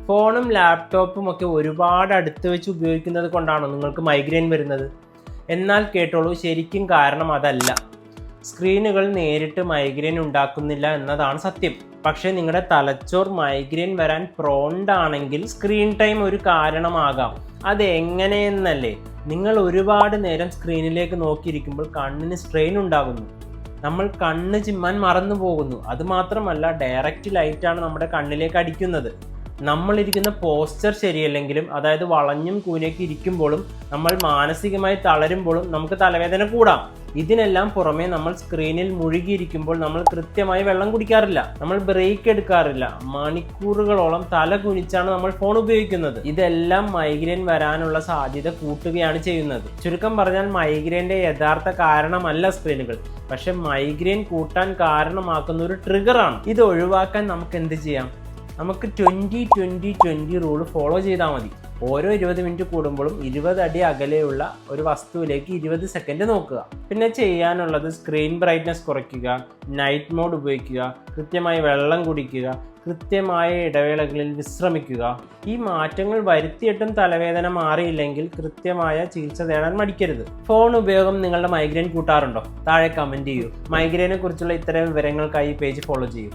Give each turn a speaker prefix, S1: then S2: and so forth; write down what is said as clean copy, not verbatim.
S1: ഫോണും ലാപ്ടോപ്പും ഒക്കെ ഒരുപാട് അടുത്ത് വെച്ച് ഉപയോഗിക്കുന്നത് കൊണ്ടാണോ നിങ്ങൾക്ക് മൈഗ്രെയിൻ വരുന്നത്? എന്നാൽ കേട്ടോളൂ, ശരിക്കും കാരണം അതല്ല. സ്ക്രീനുകൾ നേരിട്ട് മൈഗ്രെയിൻ ഉണ്ടാക്കുന്നില്ല എന്നതാണ് സത്യം. പക്ഷേ നിങ്ങളുടെ തലച്ചോർ മൈഗ്രെയിൻ വരാൻ പ്രോണ്ടാണെങ്കിൽ സ്ക്രീൻ ടൈം ഒരു കാരണമാകാം. അത് എങ്ങനെയെന്നല്ലേ? നിങ്ങൾ ഒരുപാട് നേരം സ്ക്രീനിലേക്ക് നോക്കിയിരിക്കുമ്പോൾ കണ്ണിന് സ്ട്രെയിൻ ഉണ്ടാകുന്നു. നമ്മൾ കണ്ണ് ചിമ്മാൻ മറന്നു പോകുന്നു. അതുമാത്രമല്ല, ഡയറക്റ്റ് ലൈറ്റാണ് നമ്മുടെ കണ്ണിലേക്ക് അടിക്കുന്നത്. നമ്മളിരിക്കുന്ന പോസ്ചർ ശരിയല്ലെങ്കിലും, അതായത് വളഞ്ഞും കൂനയൊക്കെ ഇരിക്കുമ്പോഴും നമ്മൾ മാനസികമായി തളരുമ്പോഴും നമുക്ക് തലവേദന കൂടാം. ഇതിനെല്ലാം പുറമെ നമ്മൾ സ്ക്രീനിൽ മുഴുകിയിരിക്കുമ്പോൾ നമ്മൾ കൃത്യമായി വെള്ളം കുടിക്കാറില്ല, നമ്മൾ ബ്രേക്ക് എടുക്കാറില്ല, മണിക്കൂറുകളോളം തല കുനിച്ചാണ് നമ്മൾ ഫോൺ ഉപയോഗിക്കുന്നത്. ഇതെല്ലാം മൈഗ്രെയിൻ വരാനുള്ള സാധ്യത കൂട്ടുകയാണ് ചെയ്യുന്നത്. ചുരുക്കം പറഞ്ഞാൽ മൈഗ്രെയിൻ്റെ യഥാർത്ഥ കാരണമല്ല സ്ക്രീനുകൾ, പക്ഷെ മൈഗ്രെയിൻ കൂട്ടാൻ കാരണമാക്കുന്ന ഒരു ട്രിഗറാണ്. ഇത് ഒഴിവാക്കാൻ നമുക്ക് എന്ത് ചെയ്യാം? നമുക്ക് 20-20-20 റൂൾ ഫോളോ ചെയ്താൽ മതി. ഓരോ 20 മിനിറ്റ് കൂടുമ്പോഴും 20 അടി അകലെയുള്ള ഒരു വസ്തുവിലേക്ക് 20 സെക്കൻഡ് നോക്കുക. പിന്നെ ചെയ്യാനുള്ളത് സ്ക്രീൻ ബ്രൈറ്റ്നസ് കുറയ്ക്കുക, നൈറ്റ് മോഡ് ഉപയോഗിക്കുക, കൃത്യമായി വെള്ളം കുടിക്കുക, കൃത്യമായ ഇടവേളകളിൽ വിശ്രമിക്കുക. ഈ മാറ്റങ്ങൾ വരുത്തിയിട്ടും തലവേദന മാറിയില്ലെങ്കിൽ കൃത്യമായ ചികിത്സ തേടാൻ മടിക്കരുത്. ഫോൺ ഉപയോഗം നിങ്ങളുടെ മൈഗ്രെയിൻ കൂട്ടാറുണ്ടോ? താഴെ കമൻറ്റ് ചെയ്യൂ. മൈഗ്രെയിനെ കുറിച്ചുള്ള ഇത്തരം വിവരങ്ങൾക്കായി പേജ് ഫോളോ ചെയ്യൂ.